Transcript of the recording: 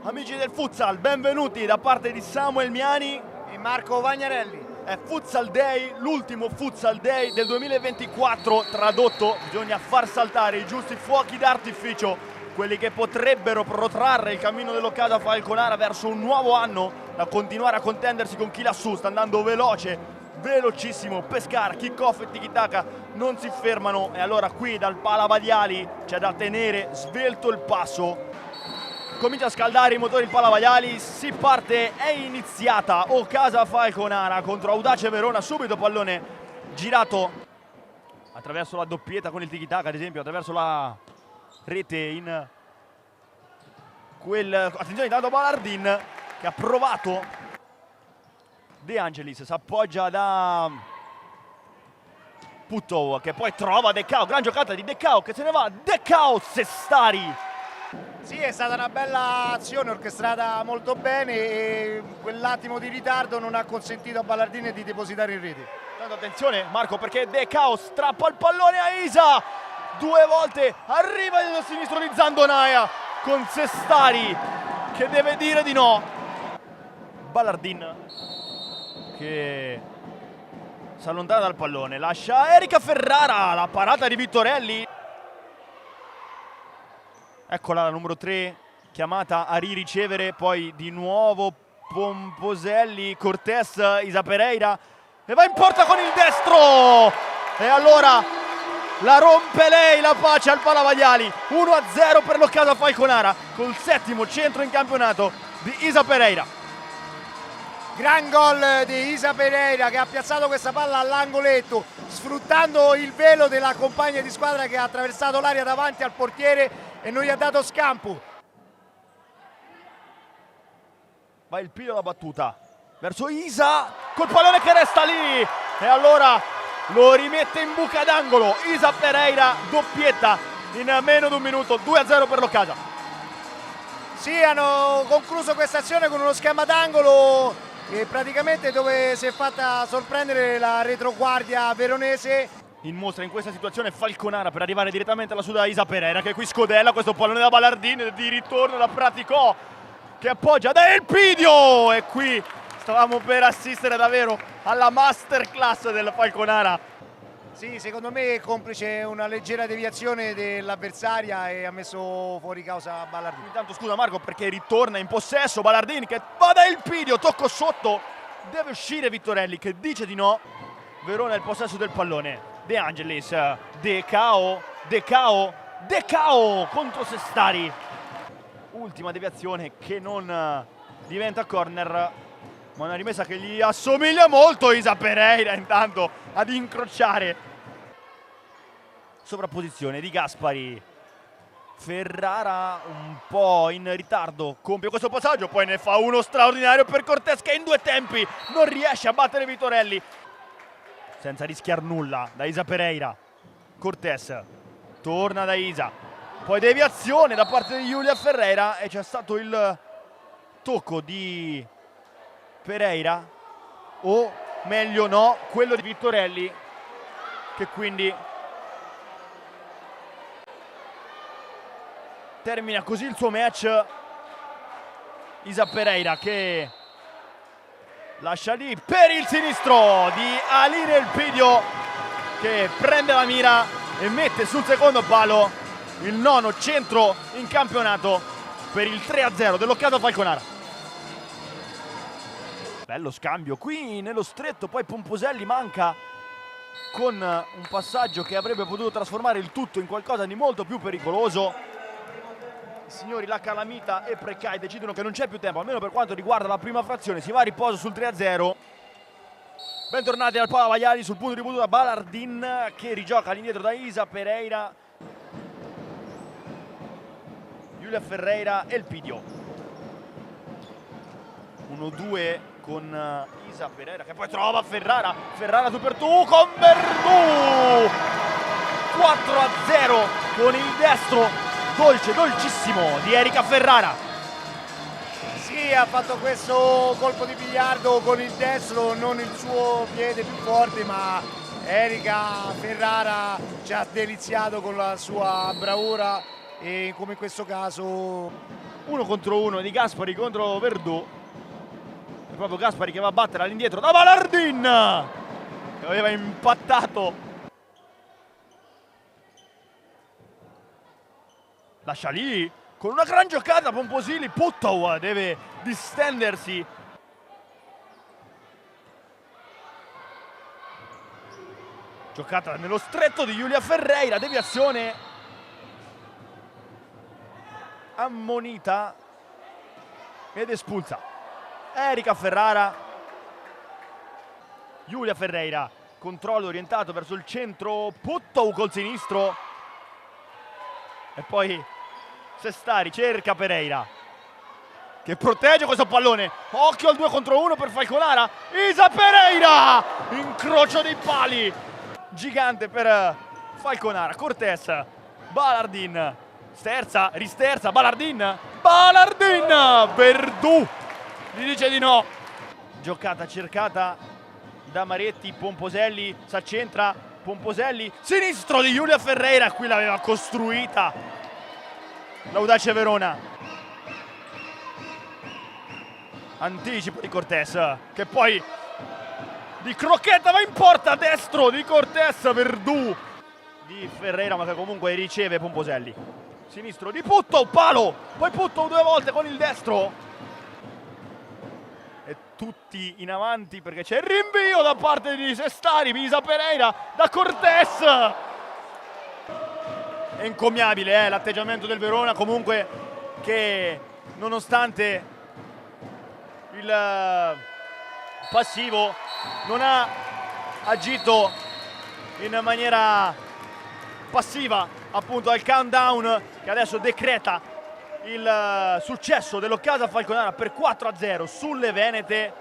Amici del futsal, benvenuti da parte di Samuel Miani e Marco Vagnarelli. È Futsal Day, l'ultimo Futsal Day del 2024. Tradotto, bisogna far saltare i giusti fuochi d'artificio, quelli che potrebbero protrarre il cammino dell'Occasa Falconara verso un nuovo anno, da continuare a contendersi con chi lassù sta andando veloce, velocissimo. Pescara, kick-off e tiki-taka non si fermano, e allora qui dal Pala Vadiali c'è da tenere svelto il passo. Comincia a scaldare i motori il Pala Vadiali, si parte, è iniziata Occasa Falconara contro Audace Verona. Subito pallone girato attraverso la doppietta con il tiki-taka, ad esempio, attraverso la rete in quel... Attenzione, intanto Ballardin che ha provato. De Angelis si appoggia da Putov, che poi trova De Cao, gran giocata di De Cao che se ne va. De Cao, Sestari. Sì, è stata una bella azione orchestrata molto bene e quell'attimo di ritardo non ha consentito a Ballardini di depositare in rete. Tanto attenzione Marco, perché De Cao strappa il pallone a Isa, due volte arriva il sinistro di Zandonaia con Sestari che deve dire di no. Ballardin che si allontana dal pallone, lascia Erika Ferrara, la parata di Vittorelli. Eccola la numero 3 chiamata a ricevere, poi di nuovo Pomposelli, Cortés, Isa Pereira e va in porta con il destro, e allora la rompe lei la pace al Pala Vadiali. 1-0 per l'Occasa Falconara col settimo centro in campionato di Isa Pereira. Gran gol di Isa Pereira che ha piazzato questa palla all'angoletto sfruttando il velo della compagna di squadra che ha attraversato l'area davanti al portiere e non gli ha dato scampo. Va il piglio, la battuta verso Isa col pallone che resta lì, e allora lo rimette in buca d'angolo. Isa Pereira, doppietta in meno di un minuto. 2-0 per l'Occasa. Sì, hanno concluso questa azione con uno schema d'angolo praticamente dove si è fatta sorprendere la retroguardia veronese. In mostra in questa situazione Falconara per arrivare direttamente alla sua da Isa Pereira, che qui scodella questo pallone da Ballardin, di ritorno da Praticò che appoggia da Elpidio, e qui stavamo per assistere davvero alla masterclass del Falconara. Sì, secondo me è complice una leggera deviazione dell'avversaria e ha messo fuori causa Ballardin. Intanto scusa Marco, perché ritorna in possesso Ballardin che va da Elpidio, tocco sotto, deve uscire Vittorelli che dice di no. Verona è il possesso del pallone. De Angelis, De Cao, De Cao, De Cao contro Sestari. Ultima deviazione che non diventa corner, ma una rimessa che gli assomiglia molto. Isa Pereira intanto ad incrociare. Sovrapposizione di Gaspari. Ferrara un po' in ritardo compie questo passaggio, poi ne fa uno straordinario per Cortés che in due tempi non riesce a battere Vittorelli senza rischiare nulla. Da Isa Pereira, Cortés torna da Isa, poi deviazione da parte di Giulia Ferreira e c'è stato il tocco di Pereira, o meglio no, quello di Vittorelli, che quindi termina così il suo match. Isa Pereira che lascia lì per il sinistro di Aline Elpidio, che prende la mira e mette sul secondo palo il nono centro in campionato per il 3-0 dell'Occasa Falconara. Bello scambio qui nello stretto, poi Pomposelli manca con un passaggio che avrebbe potuto trasformare il tutto in qualcosa di molto più pericoloso. I signori La Calamita e Precai decidono che non c'è più tempo, almeno per quanto riguarda la prima frazione. Si va a riposo sul 3-0. Bentornati al Pala Vadiali, sul punto di battuta Ballardin che rigioca all'indietro da Isa Pereira, Giulia Ferreira e Elpidio. 1-2 con Isa Pereira che poi trova Ferrara. Ferrara tu per tu con Verdù. 4-0 con il destro dolce, dolcissimo di Erika Ferrara. Sì, ha fatto questo colpo di biliardo con il destro, non il suo piede più forte, ma Erika Ferrara ci ha deliziato con la sua bravura e come in questo caso 1 contro 1 di Gaspari contro Verdù. È proprio Gaspari che va a battere all'indietro da Balardin, che aveva impattato. Lascia lì con una gran giocata Pomposili. Puttow deve distendersi. Giocata nello stretto di Giulia Ferreira, deviazione ammonita ed espulsa Erika Ferrara. Giulia Ferreira, controllo orientato verso il centro, Puttow col sinistro e poi Sestari cerca Pereira che protegge questo pallone. Occhio al 2 contro 1 per Falconara. Isa Pereira, incrocio dei pali gigante per Falconara. Cortés, Balardin, sterza, risterza, Balardin, Verdù gli dice di no. Giocata cercata da Maretti, Pomposelli s'accentra, Pomposelli, sinistro di Giulia Ferreira, qui l'aveva costruita l'Audace Verona. Anticipo di Cortés, che poi di crocchetta va in porta, destro di Cortés, Verdù di Ferreira, ma che comunque riceve Pomposelli. Sinistro di Puttow, palo, poi Puttow 2 volte con il destro. E tutti in avanti perché c'è il rinvio da parte di Sestari, Isa Pereira da Cortés. È incommiabile l'atteggiamento del Verona, comunque, che nonostante il passivo non ha agito in maniera passiva appunto al countdown che adesso decreta il successo dell'Occasa Falconara per 4-0 sulle Venete.